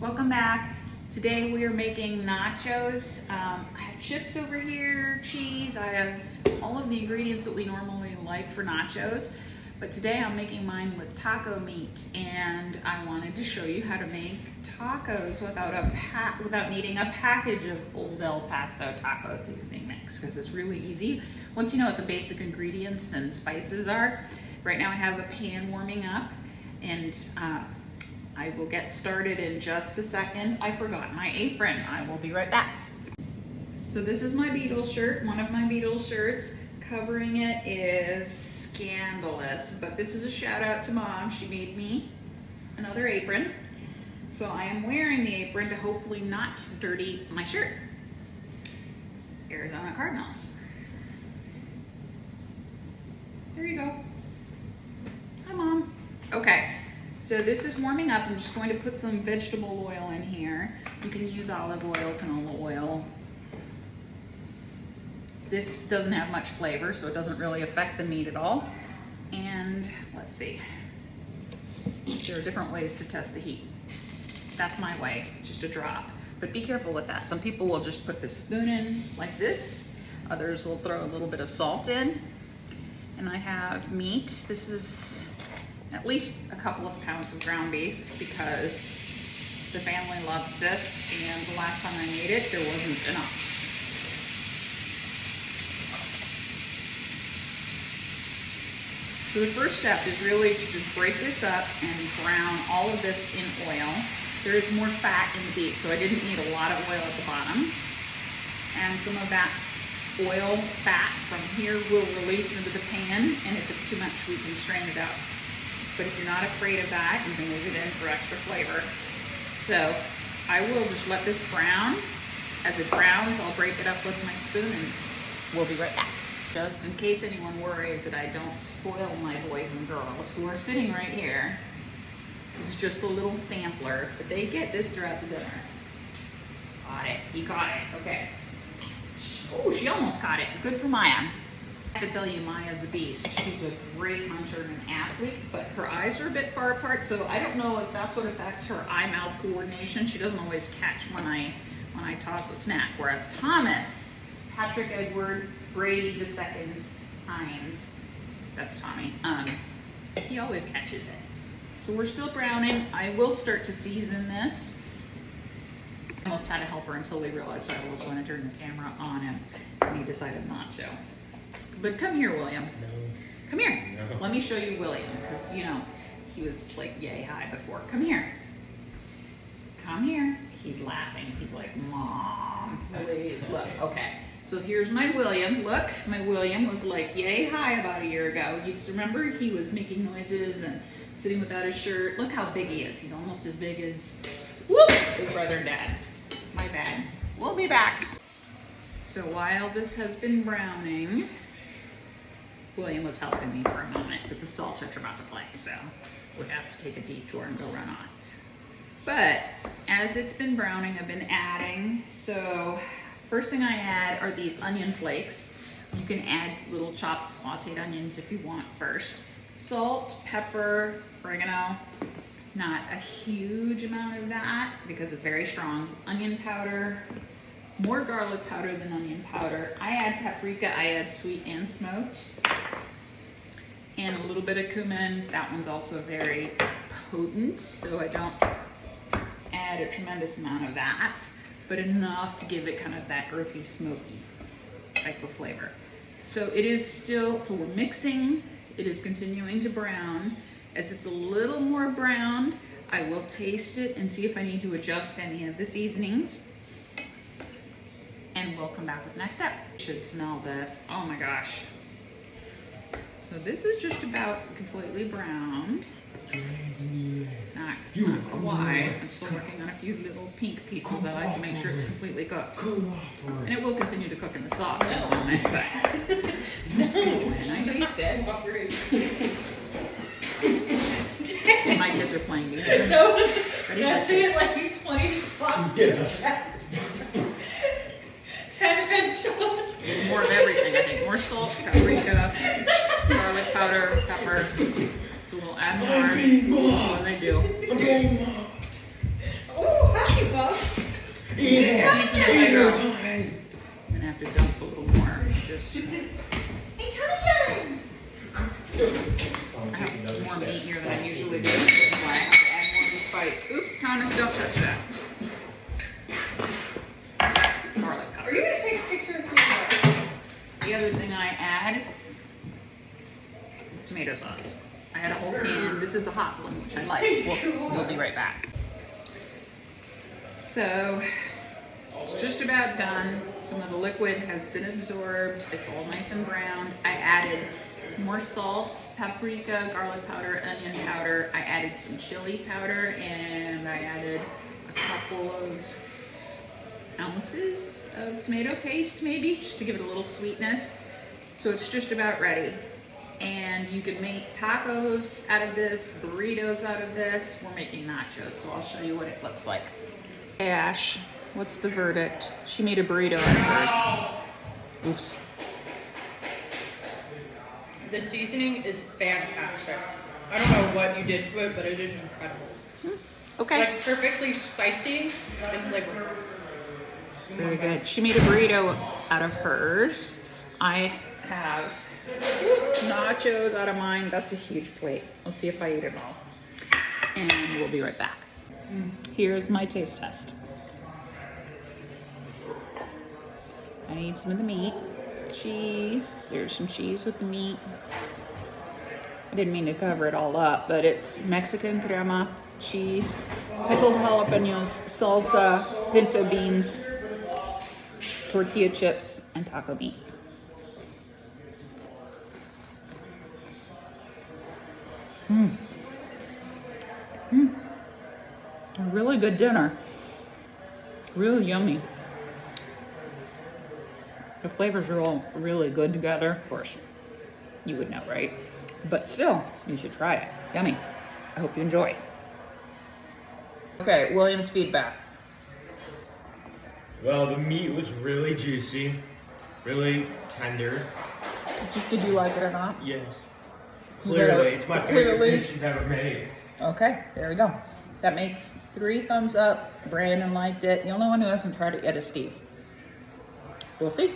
Welcome back. Today we are making nachos. I have chips over here, cheese. I have all of the ingredients that we normally like for nachos. But today I'm making mine with taco meat, and I wanted to show you how to make tacos without needing a package of Old El Paso taco seasoning mix, because it's really easy once you know what the basic ingredients and spices are. Right now I have a pan warming up, and I will get started in just a second. I forgot my apron. I will be right back. So this is my Beatles shirt, one of my Beatles shirts. Covering it is scandalous, but this is a shout out to Mom. She made me another apron. So I am wearing the apron to hopefully not dirty my shirt. Arizona Cardinals. There you go. Hi, Mom. Okay. So this is warming up. I'm just going to put some vegetable oil in here. You can use olive oil, canola oil. This doesn't have much flavor, so it doesn't really affect the meat at all. And let's see. There are different ways to test the heat. That's my way, just a drop. But be careful with that. Some people will just put the spoon in like this. Others will throw a little bit of salt in. And I have meat. This is at least a couple of pounds of ground beef because the family loves this, and the last time I made it, there wasn't enough. So the first step is really to just break this up and brown all of this in oil. There is more fat in the beef, so I didn't need a lot of oil at the bottom. And some of that oil fat from here will release into the pan, and if it's too much, we can strain it out. But if you're not afraid of that, you can leave it in for extra flavor. So I will just let this brown. As it browns, I'll break it up with my spoon, and we'll be right back. Just in case anyone worries that I don't spoil my boys and girls who are sitting right here, this is just a little sampler, but they get this throughout the dinner. Got it. He caught it. Okay. Oh, she almost caught it. Good for Maya. I have to tell you, Maya's a beast. She's a great hunter and an athlete, but her eyes are a bit far apart, so I don't know if that's what affects her eye-mouth coordination. She doesn't always catch when I toss a snack. Whereas Thomas, Patrick Edward Brady II Hines, that's Tommy, he always catches it. So we're still browning. I will start to season this. I almost had a helper until we realized I was going to turn the camera on, and he decided not to. But come here, William. No. Come here. No. Let me show you William, because, you know, he was like yay high before. Come here. Come here. He's laughing. He's like, Mom, please. Look, okay. So here's my William. Look, my William was like yay high about a year ago. You remember he was making noises and sitting without his shirt. Look how big he is. He's almost as big as his brother and dad. My bad. We'll be back. So while this has been browning, William was helping me for a moment, but the salt are about to play, so we have to take a detour and go run on. But as it's been browning, I've been adding. So first thing I add are these onion flakes. You can add little chopped sauteed onions if you want first. Salt, pepper, oregano. Not a huge amount of that because it's very strong. Onion powder, more garlic powder than onion powder. I add paprika, I add sweet and smoked. And a little bit of cumin. That one's also very potent, so I don't add a tremendous amount of that, but enough to give it kind of that earthy, smoky type of flavor. So it is still, so we're mixing, it is continuing to brown. As it's a little more brown, I will taste it and see if I need to adjust any of the seasonings. And we'll come back with the next step. You should smell this. Oh my gosh. So this is just about completely browned. Not quite. I'm still working on a few little pink pieces. I like to make sure it's completely cooked. And it will continue to cook in the sauce in a moment, but when I taste it. My kids are playing music. No, Ready? that's it, like 20 shots. Yeah. 10 shots. More of everything, I think. More salt, paprika, garlic powder, pepper. So we'll add more when they do. Ooh, Season as I go. I'm gonna have to dump a little more. Just I have more meat here than I usually do. That's why I have to add more of the spice. Oops, Thomas, don't touch that. Garlic Are powder. you gonna take a picture of me? The other thing I add, tomato sauce. I had a whole can. This is the hot one, which I like. We'll be right back. So, it's just about done. Some of the liquid has been absorbed. It's all nice and brown. I added more salt, paprika, garlic powder, onion powder. I added some chili powder, and I added a couple of ounces of tomato paste, maybe, just to give it a little sweetness. So it's just about ready. And you can make tacos out of this, burritos out of this. We're making nachos, so I'll show you what it looks like. Hey Ash, what's the verdict? She made a burrito out of hers. Oops. The seasoning is fantastic. I don't know what you did to it, but it is incredible. Okay. Like perfectly spicy and flavorful. Very good. She made a burrito out of hers. I have nachos out of mine. That's a huge plate. Let's see if I eat it all. And we'll be right back. Here's my taste test. I need some of the meat. Cheese. There's some cheese with the meat. I didn't mean to cover it all up, but it's Mexican crema, cheese, pickled jalapenos, salsa, pinto beans, tortilla chips, and taco meat. A really good dinner. Really yummy. The flavors are all really good together. Of course, you would know, right? But still, you should try it. Yummy. I hope you enjoy. Okay, William's feedback. Well, the meat was really juicy, really tender. Did you like it or not? Yes. Is that Clearly, it's my clearly? favorite dish you've ever made. Okay, there we go. That makes 3 thumbs up. Brandon liked it. The only one who hasn't tried it yet is Steve. We'll see.